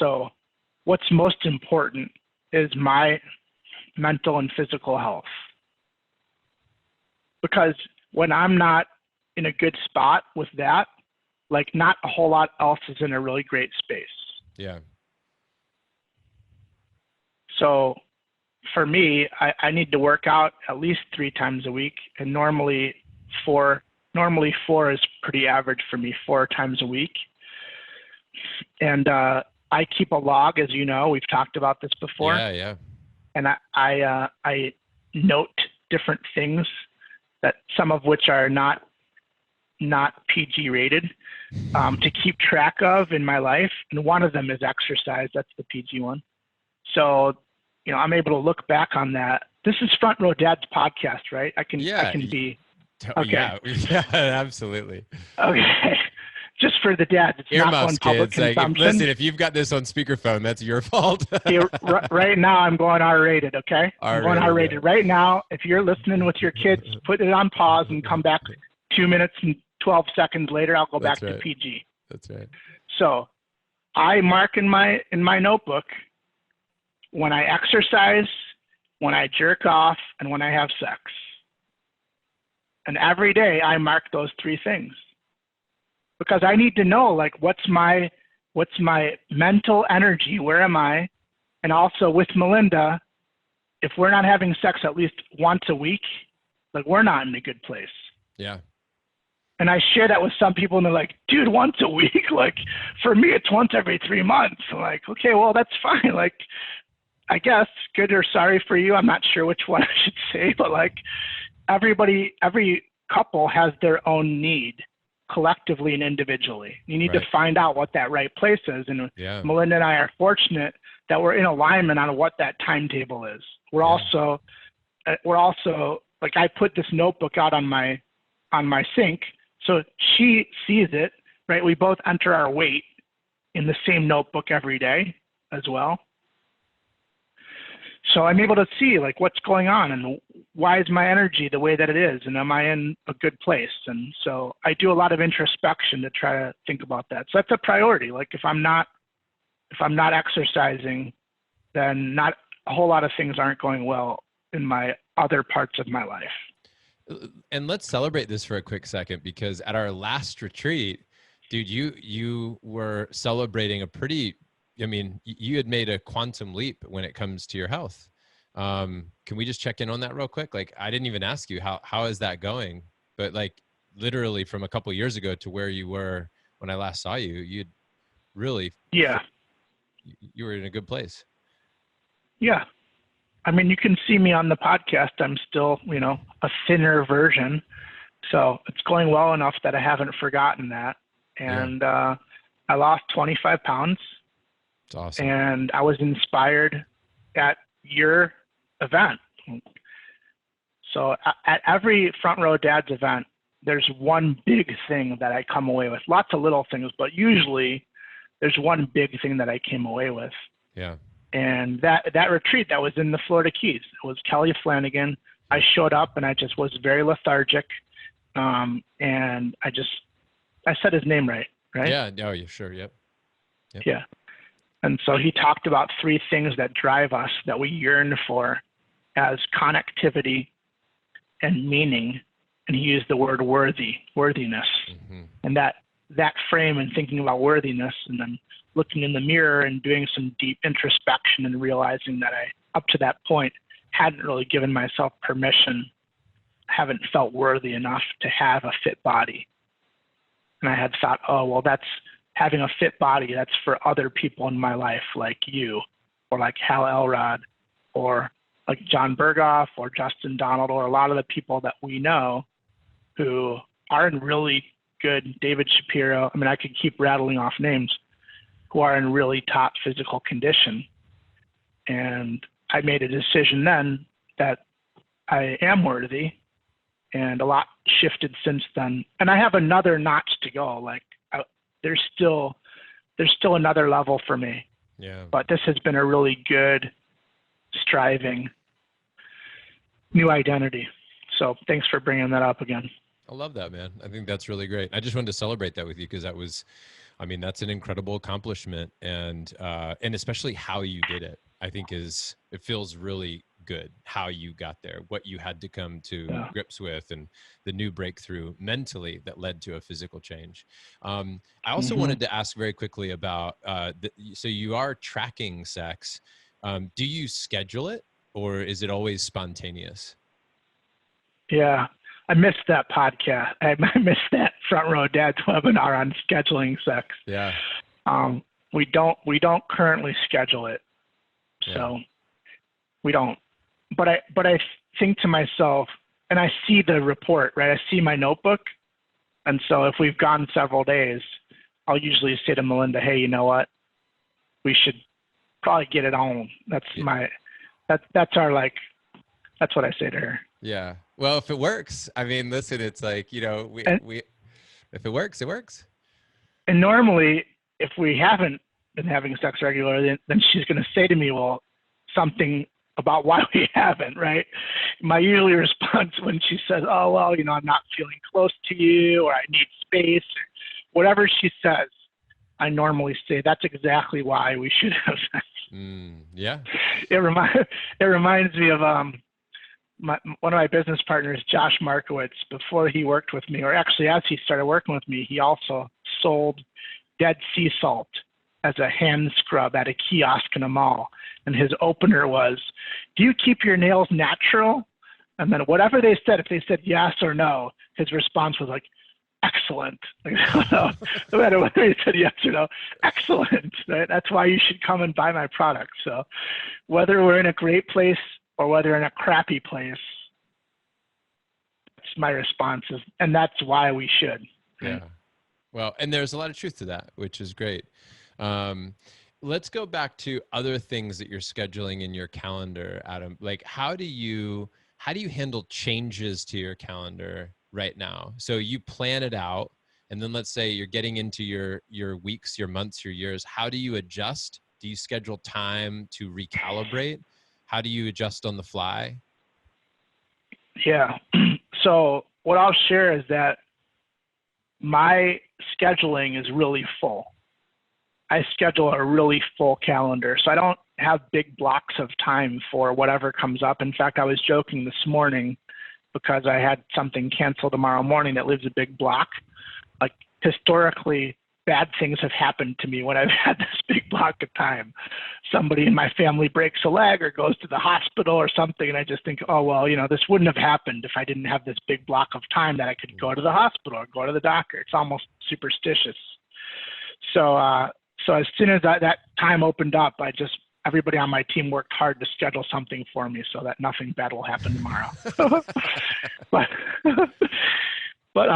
So what's most important is my mental and physical health. Because when I'm not in a good spot with that, like not a whole lot else is in a really great space. Yeah. So for me, I need to work out at least 3 times a week, and normally four is pretty average for me, 4 times a week. And I keep a log, as you know, we've talked about this before. Yeah. And I note different things, that some of which are not PG rated, to keep track of in my life. And one of them is exercise. That's the PG one. So, I'm able to look back on that. This is Front Row Dad's podcast, right? I can be. Okay. Yeah, absolutely. Okay. Just for the dads. It's Earmuffs, not on public kids. consumption. Listen, if you've got this on speakerphone, that's your fault. Right now, I'm going R-rated, okay? I'm going R-rated. Right now, if you're listening with your kids, put it on pause and come back 2 minutes and 12 seconds later. I'll go back to PG. That's right. So I mark in my notebook when I exercise, when I jerk off, and when I have sex. And every day I mark those 3 things, because I need to know, like, what's my mental energy? Where am I? And also with Melinda, if we're not having sex at least once a week, like, we're not in a good place. Yeah. And I share that with some people, and they're like, dude, once a week? Like, for me, it's once every 3 months. I'm like, okay, well, that's fine. Like, I guess good or sorry for you. I'm not sure which one I should say, but like, every couple has their own need, collectively and individually. You need to find out what that right place is. And Melinda and I are fortunate that we're in alignment on what that timetable is. We're also like, I put this notebook out on my sink, so she sees it, right? We both enter our weight in the same notebook every day as well. So I'm able to see, like, what's going on and why is my energy the way that it is, and am I in a good place? And so I do a lot of introspection to try to think about that. So that's a priority. Like, if I'm not exercising, then not a whole lot of things aren't going well in my other parts of my life. And let's celebrate this for a quick second, because at our last retreat, dude, you were celebrating you had made a quantum leap when it comes to your health. Can we just check in on that real quick? Like, I didn't even ask you how is that going, but like, literally from a couple of years ago to where you were when I last saw you, you'd really, you were in a good place. Yeah. I mean, you can see me on the podcast. I'm still, a thinner version. So it's going well enough that I haven't forgotten that. And I lost 25 pounds. It's awesome. And I was inspired at your event. So at every Front Row Dad's event, there's one big thing that I come away with. Lots of little things, but usually there's one big thing that I came away with. Yeah. And that retreat that was in the Florida Keys, it was Kelly Flanagan. I showed up and I just was very lethargic. And I said his name right? Yeah. No, you're sure. Yep. Yeah. And so he talked about 3 things that drive us, that we yearn for, as connectivity and meaning. And he used the word worthiness. Mm-hmm. And that frame, and thinking about worthiness, and then looking in the mirror and doing some deep introspection and realizing that I, up to that point, hadn't really given myself permission, haven't felt worthy enough to have a fit body. And I had thought, oh, well, that's having a fit body, that's for other people in my life, like you, or like Hal Elrod, or like John Berghoff, or Justin Donald, or a lot of the people that we know who are in really good, David Shapiro, I mean, I could keep rattling off names, who are in really top physical condition. And I made a decision then that I am worthy, and a lot shifted since then. And I have another notch to go. Like, there's still another level for me. Yeah. But this has been a really good, striving new identity. So thanks for bringing that up again. I love that, man. I think that's really great. I just wanted to celebrate that with you, because that was I mean, that's an incredible accomplishment, and especially how you did it, I think it feels really good how you got there, what you had to come to Yeah. grips with, and the new breakthrough mentally that led to a physical change. I also wanted to ask very quickly about, so you are tracking sex. Do you schedule it, or is it always spontaneous? Yeah. I missed that podcast. I missed that Front Row Dad's webinar on scheduling sex. Yeah. We don't currently schedule it. So we don't. But I think to myself, and I see the report, right? I see my notebook. And so if we've gone several days, I'll usually say to Melinda, hey, you know what? We should probably get it on. That's that's what I say to her. Yeah. Well, if it works, I mean, listen, it's like, if it works, it works. And normally, if we haven't been having sex regularly, then she's going to say to me, well, something about why we haven't, right? My usual response when she says, oh, well, I'm not feeling close to you, or I need space, or whatever she says, I normally say, that's exactly why we should have sex. Yeah. It reminds me of one of my business partners, Josh Markowitz. Before he worked with me, or actually as he started working with me, he also sold Dead Sea Salt as a hand scrub at a kiosk in a mall. And his opener was, do you keep your nails natural? And then whatever they said, if they said yes or no, his response was like, excellent. No matter whether he said yes or no, excellent. Right? That's why you should come and buy my product. So whether we're in a great place or whether in a crappy place, that's my response is, and that's why we should. Yeah. Well, and there's a lot of truth to that, which is great. Let's go back to other things that you're scheduling in your calendar, Adam. Like, how do you handle changes to your calendar right now? So you plan it out, and then let's say you're getting into your weeks, your months, your years. How do you adjust? Do you schedule time to recalibrate? How do you adjust on the fly? Yeah. So what I'll share is that my scheduling is really full. I schedule a really full calendar. So I don't have big blocks of time for whatever comes up. In fact, I was joking this morning because I had something canceled tomorrow morning that leaves a big block. Like, historically, bad things have happened to me when I've had this big block of time. Somebody in my family breaks a leg or goes to the hospital or something, and I just think, oh, well, this wouldn't have happened if I didn't have this big block of time that I could go to the hospital or go to the doctor. It's almost superstitious. So as soon as that time opened up, everybody on my team worked hard to schedule something for me so that nothing bad will happen tomorrow. but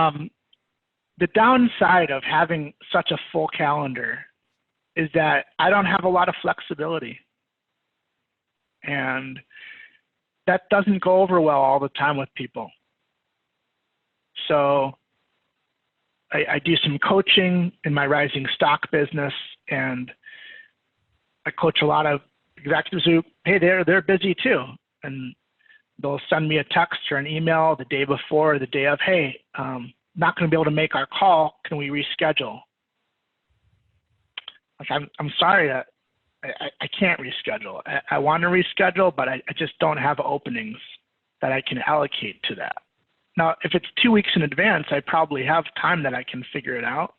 the downside of having such a full calendar is that I don't have a lot of flexibility. And that doesn't go over well all the time with people. So I do some coaching in my rising stock business, and I coach a lot of executives who, hey, they're busy too. And they'll send me a text or an email the day before, or the day of, hey, not going to be able to make our call. Can we reschedule? Like, I'm sorry that I can't reschedule. I want to reschedule, but I just don't have openings that I can allocate to that. Now, if it's 2 weeks in advance, I probably have time that I can figure it out,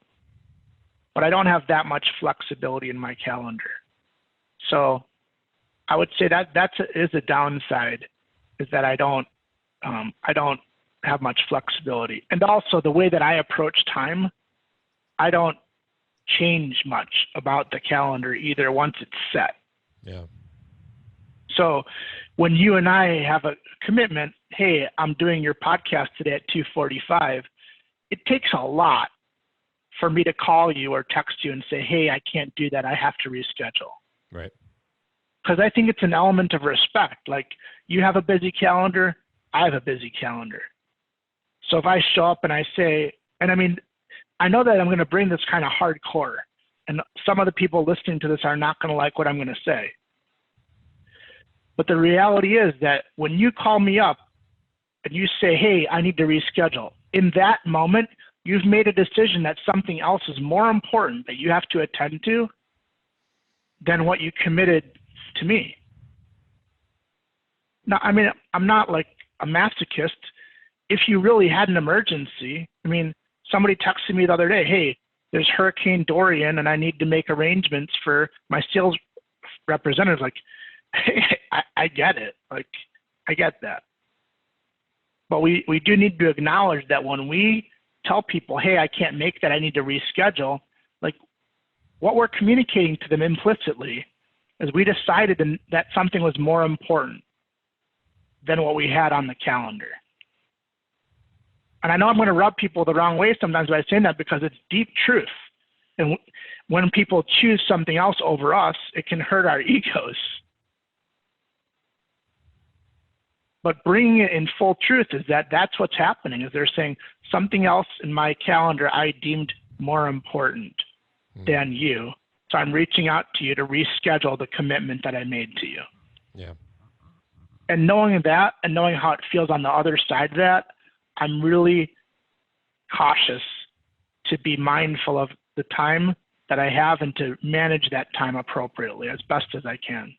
but I don't have that much flexibility in my calendar. So I would say that is a downside, is that I don't have much flexibility. And also the way that I approach time, I don't change much about the calendar either once it's set. Yeah. So when you and I have a commitment, hey, I'm doing your podcast today at 2:45, it takes a lot for me to call you or text you and say, hey, I can't do that. I have to reschedule. Right. Because I think it's an element of respect. Like, you have a busy calendar, I have a busy calendar. So if I show up and I say, and I mean, I know that I'm going to bring this kind of hardcore, and some of the people listening to this are not going to like what I'm going to say. But the reality is that when you call me up and you say, hey, I need to reschedule, in that moment, you've made a decision that something else is more important that you have to attend to than what you committed to me. Now, I mean, I'm not like a masochist. If you really had an emergency, I mean, somebody texted me the other day, hey, there's Hurricane Dorian and I need to make arrangements for my sales representatives. Like, hey, I get it. Like, I get that. But we do need to acknowledge that when we tell people, hey, I can't make that, I need to reschedule, like what we're communicating to them implicitly is we decided that something was more important than what we had on the calendar. And I know I'm going to rub people the wrong way sometimes by saying that because it's deep truth. And when people choose something else over us, it can hurt our egos. But bringing it in full truth is that that's what's happening, is they're saying something else in my calendar I deemed more important than you. So I'm reaching out to you to reschedule the commitment that I made to you. Yeah. And knowing that and knowing how it feels on the other side of that, I'm really cautious to be mindful of the time that I have and to manage that time appropriately as best as I can.